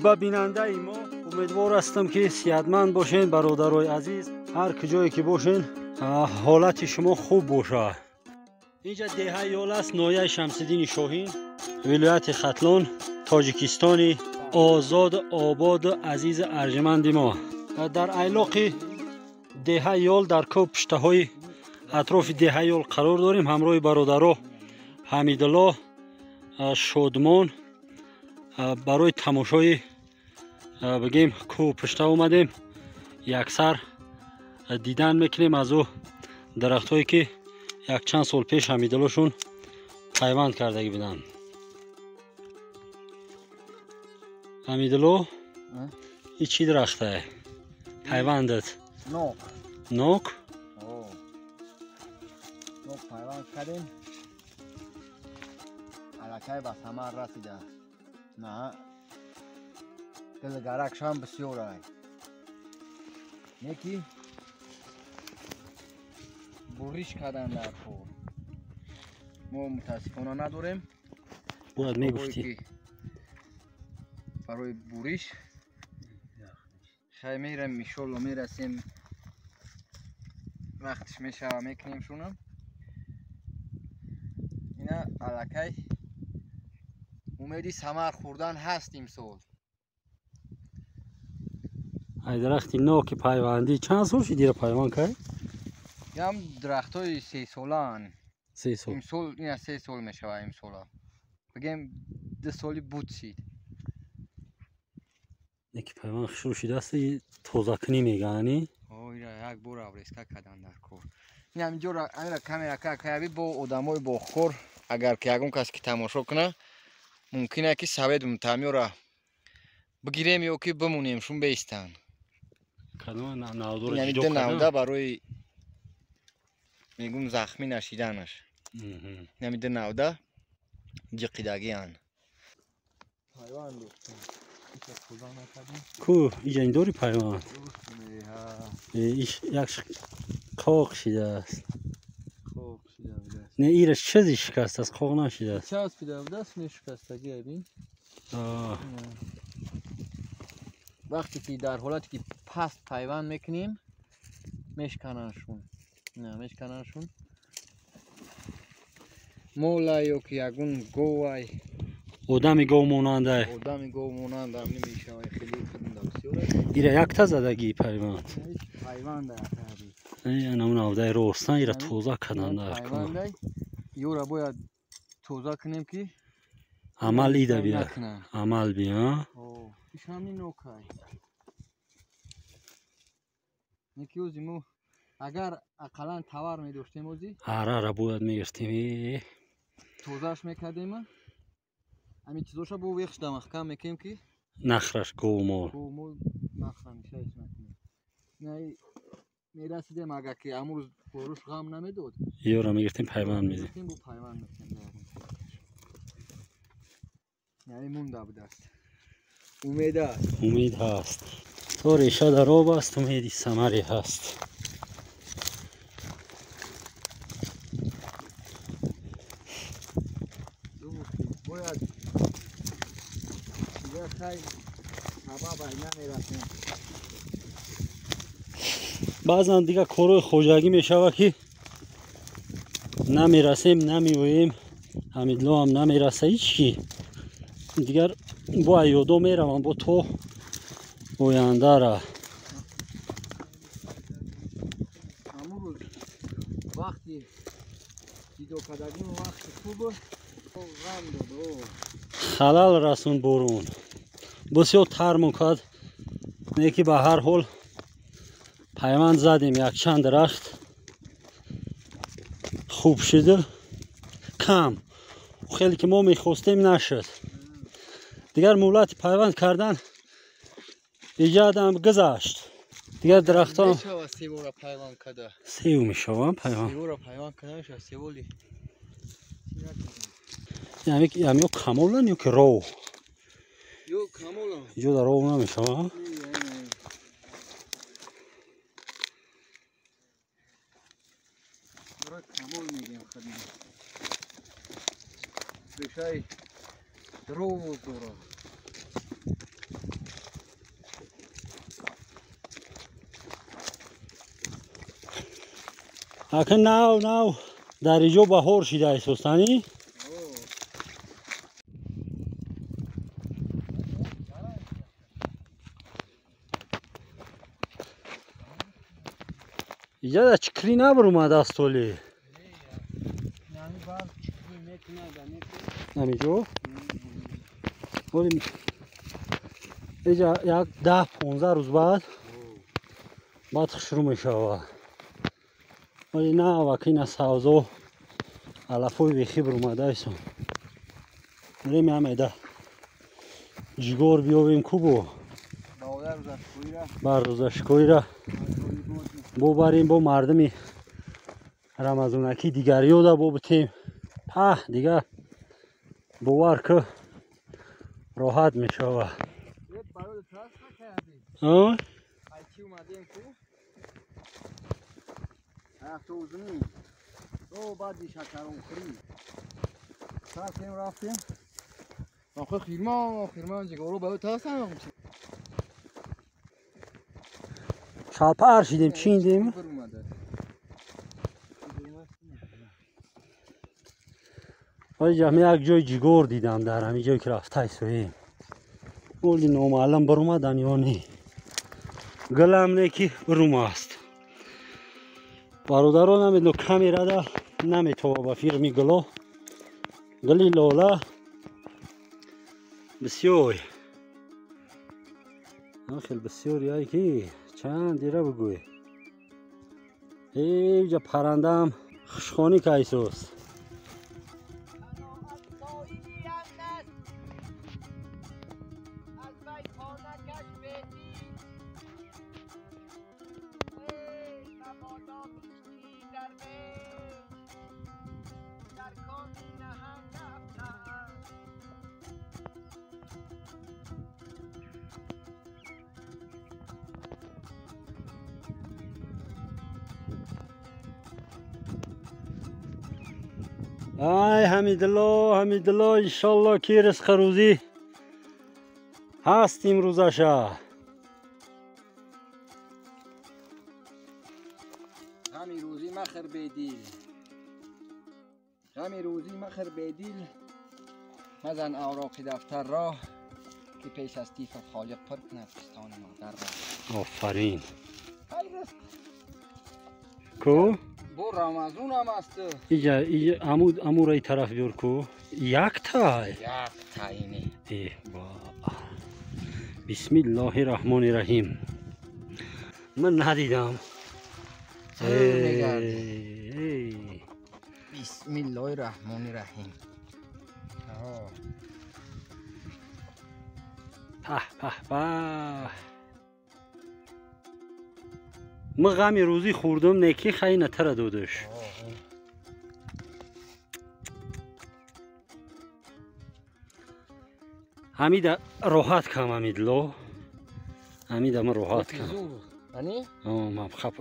ба бинандаи мо умедвор ҳастам ки сеҳатманд бошед. бародарои азиз, ҳар куҷое ки бошед ҳолати шумо хуб бошад. инҷа деҳаи ёл аст, ноҳияи Шамсиддини Шоҳин, вилояти Хатлон, Тоҷикистони озоду ободу азизи арҷманди мо. дар айлоқи деҳаи ёл дар кӯҳ пиштаҳои атрофи деҳаи ёл қарор дорем. ҳамроҳи бародаро Ҳамидулло, Шодмон барои тамошои бигем кӯҳ пишта омадем. яксар дидан мекунем аз ӯ дарахтҳое ки якчанд сол пеш Ҳамидуллошон пайванд кардаги буданд. Ҳамидулло, ин чӣ дарахтае пайвандат? Нок. Нок? Нок пайванд кардем. аллакай ба самар расидааст. на дилгаракшам бисёр ай. неки буриш кардан дар кор. мо мутаассифона надорем. бояд мегуфтӣ. барои буриш хай мерам иншолло мерасем. вақтиш мешава мекунем шунам. ина аллакай умеди самар хӯрдан ҳаст имсол. ай дарахти ноки пайвандӣ чанд сол шуд ира пайванд кард? ям дарахтои 3 солаан. 3 сол. имсол ина 3 сол мешава имсола. бигем 2 соли буд шид. неки пайванд шуруъ шудааст тозакунӣ мегаани? ира як бор авреска кардан дар кор. ин ҳаминҷора амира камера каяби бо одамои бохкор агар ки ягон кас ки тамошо куна мумкине ки саведум таъмёра бигирем ё ки бимонем шун беистанд. яъни динавда барои мегум захмӣ нашиданаш. яъни динавда ҷиқидагиан. ку иҷа ин дори пайванд? як қоқ шидааст. не ира чизи шикастааст, қоқ нашидааст. часпида будааст мешикастаги абин. вақте ки дар ҳолате ки паст пайванд мекунем мешкананшун. мешкананшун. молай ё ки ягон говай одами гов монанда. одами гов монанда намешава. хеле худда бисёр. ира якта задагии пайванд. пайванда якта. намуна авдаи ростан ира тоза карданда. пайвандай ёра бояд тоза кунем ки амал ида бия. амал бия. ишамни нокай. неки ози мо агар ақаллан тавар медоштем ози. ара бояд мегиртем. тозаш мекардем. ами чизоша бо вехшда маҳкам мекем ки нахраш говмо. говмо нахра мешаиш накунем. най мерасидем агар ки амрӯз боруш ғам намедод. ёра мегиртем пайванд медем. бо пайванд мекунем. яъни мунда будааст. умед аст. умед ҳаст. то реша дар об аст, умеди самаре ҳаст. бояд хай сабабай намерасем. баъзан дигар корҳои хоҷагӣ мешавад ки намерасем, намеоем. ҳамидулло ҳам намераса ҳички. дигар бо аёдо меравам бо то ояндара. амрӯз вақти дидокадагӣ вақти хуб ғам дод. халал расун борон. бисёр тар мукад. неки ба ҳар ҳол пайванд задем якчанд дарахт. хуб шуду. кам. хеле ки мо мехостем нашуд. дигар муҳлати пайванд кардан иҷаадам гузашт. дигар дарахтон севора пайванд када. сев мешавам пайванд. севора пайванд када мешава. севоли ями ё камолан ё ки ров. ё камолан. ҷода ров намешавам. камол мегем хадим. решай ров дора. اکن ناو در اینجا بهار شده اساسانی اینجا در چکری نبر اومده است تولی نمیجو اینجا یک 10-15 روز بعد شروع میشه ولی نه وقتی نه سوزا علفای بیخی بر اومده ایسان بریم همیده جیگار بیابیم کوبو بر روزشکوی را ببریم با مردمی رمضانکی دیگری ها با بتیم دیگه باور که راحت میشه شالپر شدیم چیندیم یک جای جیگور دیدم در همین جایی که رفته ایستویم ولی نامعلم بر اومدن یا نی گلم نیکی بروم است برادران نمیدونم کمی رده نمیتوه با فیرمی گلی لاله بسیار خیلی بسیار یایی که چند دیره بگوی اینجا پرنده هم خشخانی که ایسوست ای حمیدالله انشالله که رزق روزی هست امروزشه همین روزی مخر بیدیل مزن اوراق دفتر را که پیش از تیف خالق پر کند پستان مادر را آفرین کو بو رمضان هم است اینجا امور ای طرف بیار کو یک تا اینه بسم الله الرحمن الرحیم من ندیدم بسم الله الرحمن الرحیم من غمی روزی خوردم نکی خیلی نتره دودش حمید راحت کم حمیدلو حمید من راحت کم من خب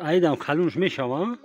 ایدم کلونش میشم